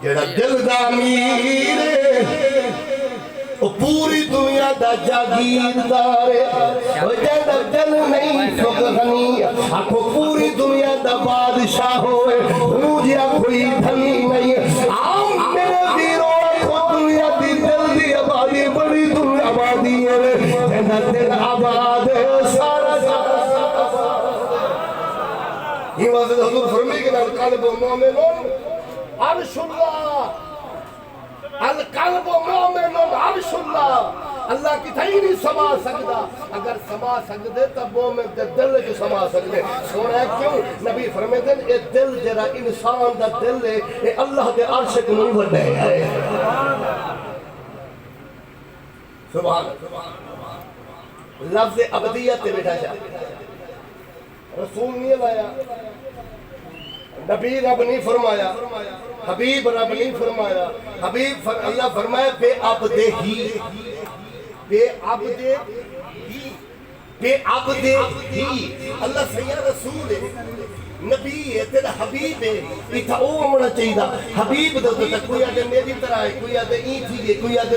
جڑا دل دا امیر او پوری دنیا دا جاگیردار او جڑا دل نہیں غنی آکھو پوری دنیا دا بادشاہ ہوئے مجھے کوئی دھنی نہیں عام میرے ویرو آکھو دنیا دی دل دی آبادی بڑی دنیا آبادی ہے جڑا دل آباد ہے سارا یہ واسطے حضور فرمائے کہ القلب مومن عرش اللہ القلب مومن عرش اللہ اللہ کی تھا ہی نہیں سما سکتا اگر سما سکتے تب مومن دے دل جو سما سکتے سونا ہے کیوں نبی فرمائے اے دل جرا انسان دا دل ہے اے اللہ دے عرش کو نہیں بڑھے ہے سبحان لفظ ابدیت تے بیٹھا جا رسول نہیں لایا نبی رب نہیں فرمایا حبیب رب نہیں فرمایا حبیب اللہ فرمایا بے عبدے ہی بے عبدے ہی بے عبدے ہی اللہ سیاہ رسول ہے نبی ہے تیرا حبیب ہے اتھا او ہونا چاہیے دا حبیب دو تو کوئی آدھے میری طرح ہے کوئی آدھے اینٹھی ہے کوئی آدھے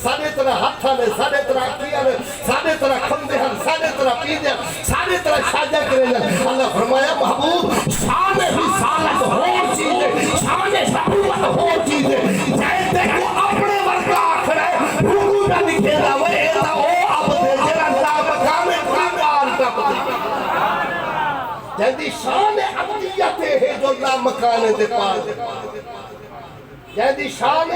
سارے طرح ہاتھا لے سارے طرح کیا لے سارے طرح کھندے ہیں سارے طرح پیدے ہیں سارے طرح شاجہ کرے لیں اللہ فرمایا محبوب شان رسالت ہو چیز ہے شان نبوت ہو چیز ہے جیسے کو اپنے ورگا آخر ہے رکو نہ دکھے رہا وہ ایسا او عبد جرا اللہ مقام قرآن کا پتہ جہدی شان عبدیت ہے جو اللہ مکان دے پاس جہدی شان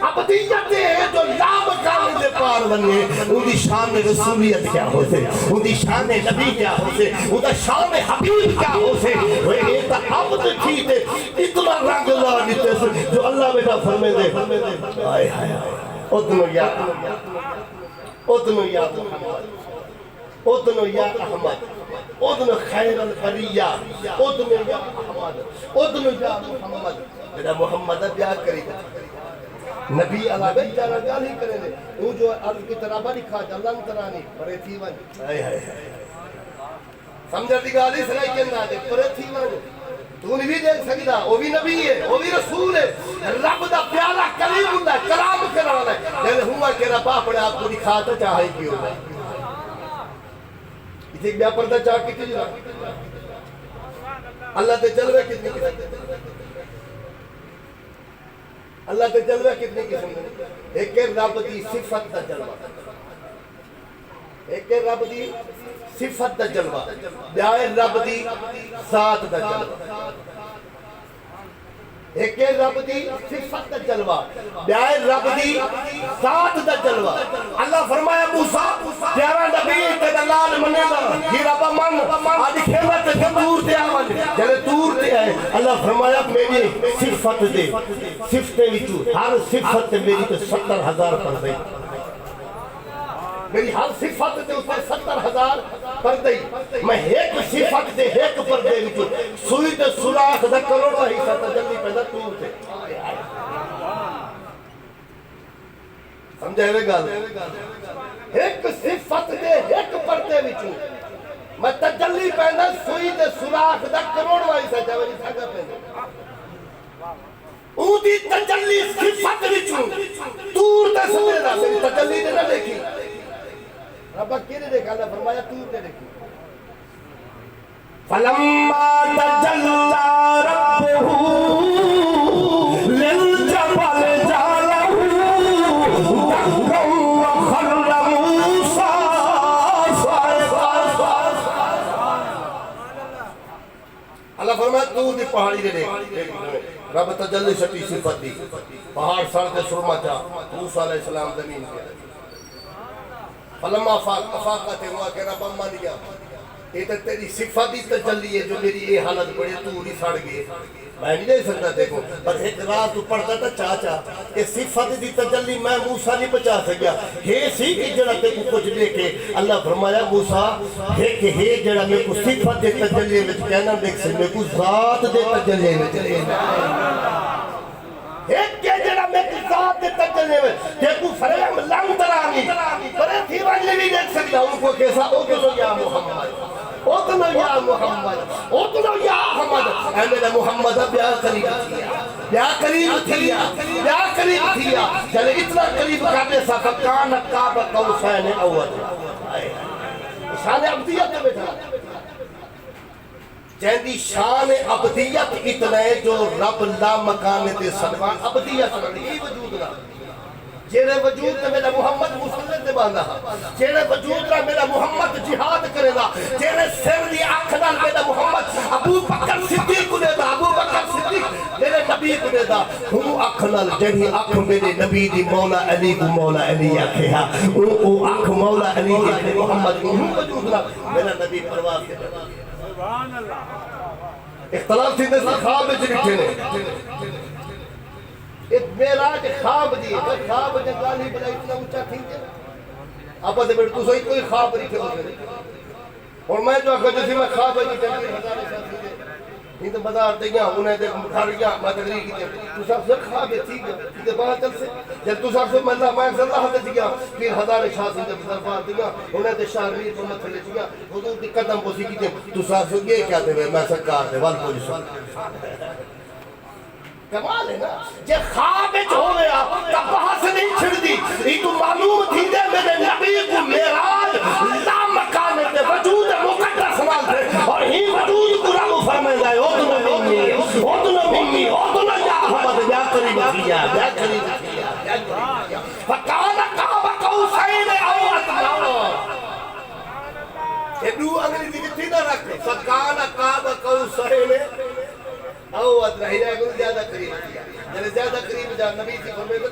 عبدیت ہے جو اللہ مکان دے پار بنے ان دی شان رسولیت کیا ہو سے ان دی شان نبی کیا ہو سے ان دا شان حبیب کیا ہو سے وہ ایتا عبد تھی دے اتنا رنگ اللہ دیتے سے جو اللہ بیٹا فرمے دے آئے آئے ادنو یا محمد ادنو یا احمد ادنو خیر البریہ ادنو یا احمد ادنو یا محمد میرا محمد بیاہ کری گا نبی اللہ بیت جانا گال ہی کرے لے وہ جو عرض کی طرح بڑی کھا جلن ترانی پرے تھی ون سمجھا دی گالی سرائی کہنا دے پرے تھی ون تو نہیں بھی دیکھ سکتا وہ بھی نبی ہے وہ بھی رسول ہے رب دا پیارا کریم ہوتا ہے کلام کرانا ہے جیسے ہوا کہ رب اپنے آپ کو دکھاتا چاہے کیوں ہے اسے بیا پردہ چاہ کی تجھا اللہ تے جلوے کتنی قسم اللہ تے جلوے کتنی قسم ایک رب دی صفت دا جلوہ ایک رب دی صفت دا جلوہ بیائے رب دی ذات دا جلوہ ایک رب دی صفت دا جلوہ بیائے رب دی ذات دا جلوہ اللہ فرمایا موسیٰ پیارا نبی تیرا لال منے گا یہ رب من آج کھیمت تے دور تے آمن جلے دور تے آئے اللہ فرمایا میری صفت دے صفت وچو ہر صفت میری تے 70,000 پر دے میری ہر صفت دے اس پر 70,000 پر دے میں ایک صفت دے ایک پر دے وچو سوئی تے سراخ دا کروڑا حصہ تجلی پیدا دور تے سمجھے ہوئے گال ایک صفت دے ایک پر دے وچو میں تجلی پیدا سوئی تے سراخ دا کروڑا حصہ جاوری ساگا پیدا او دی تجلی صفت وچو دور تے سمجھے دا میری تجلی دے نہ دیکھی ربا کیرے دیکھا اللہ فرمایا تو تے دیکھی فَلَمَّا تَجَلَّى رَبُّهُ لِلْجَبَلِ جَعَلَهُ دَكًّا وَخَرَّ مُوسَىٰ صَعِقًا اللہ فرمایا تو دی پہاڑی دے دیکھ رب تجلی شٹی صفت دی پہاڑ سر دے سرما چاہ موسیٰ علیہ السلام زمین کیا فلما افاقت ہوا کہ رب مان گیا یہ تو تیری صفت ہی تجلی ہے جو میری یہ حالت بڑی توری سڑ گئی میں نہیں دے سکتا دیکھو پر ایک رات تو پڑھتا تھا چاچا کہ صفت دی تجلی میں موسیٰ نہیں بچا سکیا ہے سی کہ جڑا تے کو کچھ لے کے اللہ فرمایا موسیٰ ہے کہ ہے جڑا میں کو صفت دے تجلی میں کہنا دیکھ سے میں کو ذات دے تجلی میں ایک کے جڑا میں کو ذات دے تجلی میں دیکھو فریم لنگ ترانی پر تھی واجلے بھی دیکھ سکتا ان کو کیسا او جو یا محمد اتنا یا محمد اتنا یا احمد اے میرے محمد بیا قریب تھیا چلے اتنا قریب کرنے سا فکان قاب قوسین اول شان عبدیت میں بیٹھا جہندی شان عبدیت اتنا ہے جو رب لا مکان تے سلمان عبدیت یہ وجود رہا جیرے وجود تے میرا محمد مسلط دے باندھا جیرے وجود رہا میرا محمد جہاد کرے دا جیرے سر دی آنکھنال میرا محمد ابو بکر صدیق کو دے دا ابو بکر صدیق میرے نبی کو دے دا ہوں آنکھنال جنہی آنکھ میرے نبی دی مولا علی کو مولا علی آکھے ہاں او آنکھ مولا علی دی محمد کو ہوں وجود رہا میرا نبی پرواز کے سبحان اللہ اختلاف تھی دے خواب جنٹھے نے ایک میراج خواب دی خواب جنگالی بلا اتنا اونچا تھی جائے آپ سے بیٹھ تو سوئی کوئی خواب نہیں تھے اور میں جو اگر جیسے میں خواب ہے جنگی ہزار ساتھ تھی نہیں تو بازار دیاں انہیں دیکھ مکھاریاں میں تقریر کی تو سب سے خواب ہے تھی کہ بہت چل سے جب تو سب سے ملہ میں صلی اللہ حضرت دیا پھر ہزار شاہ سے جب ضرفات دیا انہیں دے شاہریر پر مت لے دیا حضور دی قدم کو سی کی تو سب سے یہ کیا دے میں سرکار دے وال پولی سن کمال ہے نا جے خواب ہو گیا تب بحث نہیں چھڑ دی یہ تو معلوم تھی دے میرے نبی کو معراج لا مکان تے وجود مقدس نال تھے اور ہی وجود کو رب فرمائے گا اتنا ممی اتنا یا احمد یا قریب کیا یا قریب کیا فکان قاب قوسین او ادنا یہ دو انگریزی کتنی نہ رکھے فکان قاب قوسین او ادنا ہی جائے گا زیادہ قریب کیا جلے زیادہ قریب جا نبی تھی فرمائے گا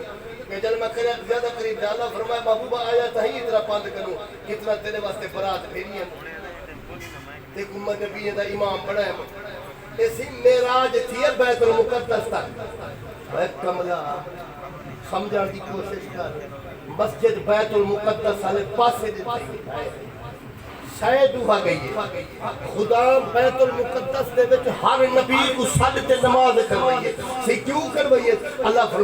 کہ جل میں کریا زیادہ قریب جا اللہ فرمائے محبوبہ آیا تھا ہی اتنا پاند کروں کتنا تیرے واسطے برات پھیری ہے ایک امت نبی دا امام بڑا ہے اسی معراج تھی ہے بیت المقدس تک بیت کملہ سمجھان کی کوشش کر مسجد بیت المقدس سالے پاسے دیتے ہیں شاید ہوا گئی ہے خدا بیت المقدس دے وچ ہر نبی کو صد تے نماز کروئی ہے سی کیوں کروئی ہے اللہ فرمائے